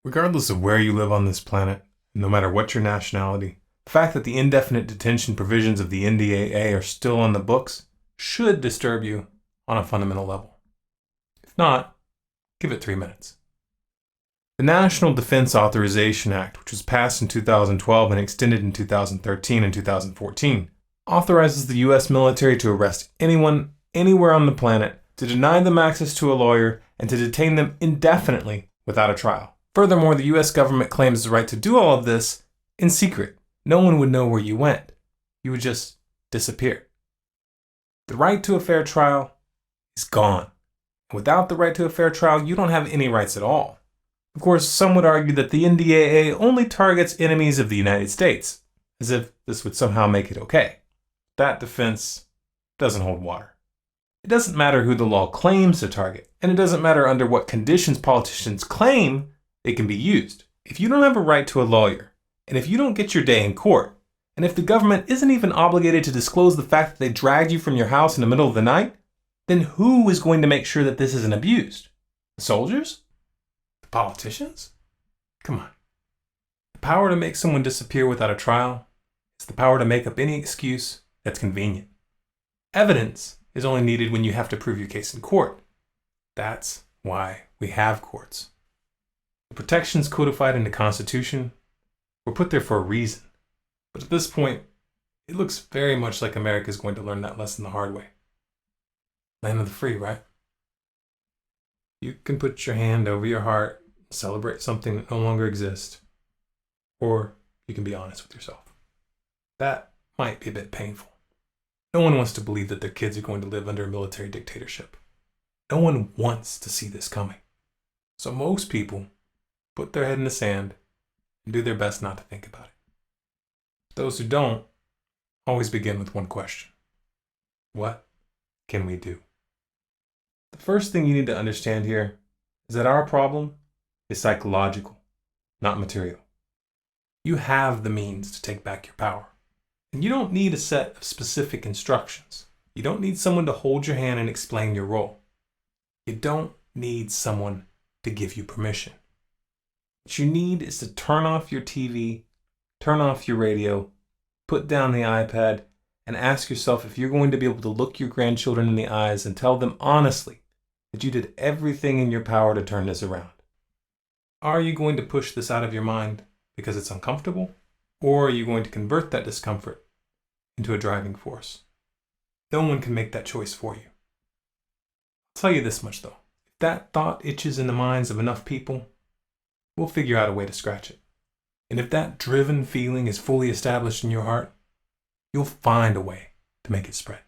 Regardless of where you live on this planet, no matter what your nationality, the fact that the indefinite detention provisions of the NDAA are still on the books should disturb you on a fundamental level. If not, give it 3 minutes. The National Defense Authorization Act, which was passed in 2012 and extended in 2013 and 2014, authorizes the U.S. military to arrest anyone, anywhere on the planet, to deny them access to a lawyer, and to detain them indefinitely without a trial. Furthermore, the U.S. government claims the right to do all of this in secret. No one would know where you went. You would just disappear. The right to a fair trial is gone. Without the right to a fair trial, you don't have any rights at all. Of course, some would argue that the NDAA only targets enemies of the United States, as if this would somehow make it okay. That defense doesn't hold water. It doesn't matter who the law claims to target, and it doesn't matter under what conditions politicians claim it can be used. If you don't have a right to a lawyer, and if you don't get your day in court, and if the government isn't even obligated to disclose the fact that they dragged you from your house in the middle of the night, then who is going to make sure that this isn't abused? The soldiers? The politicians? Come on. The power to make someone disappear without a trial is the power to make up any excuse that's convenient. Evidence is only needed when you have to prove your case in court. That's why we have courts. The protections codified in the Constitution were put there for a reason. But at this point, it looks very much like America is going to learn that lesson the hard way. Land of the free, right? You can put your hand over your heart and celebrate something that no longer exists. Or you can be honest with yourself. That might be a bit painful. No one wants to believe that their kids are going to live under a military dictatorship. No one wants to see this coming. So most people put their head in the sand and do their best not to think about it. Those who don't always begin with one question. What can we do? The first thing you need to understand here is that our problem is psychological, not material. You have the means to take back your power. And you don't need a set of specific instructions. You don't need someone to hold your hand and explain your role. You don't need someone to give you permission. What you need is to turn off your TV, turn off your radio, put down the iPad, and ask yourself if you're going to be able to look your grandchildren in the eyes and tell them honestly that you did everything in your power to turn this around. Are you going to push this out of your mind because it's uncomfortable? Or are you going to convert that discomfort into a driving force? No one can make that choice for you. I'll tell you this much though. If that thought itches in the minds of enough people, we'll figure out a way to scratch it. And if that driven feeling is fully established in your heart, you'll find a way to make it spread.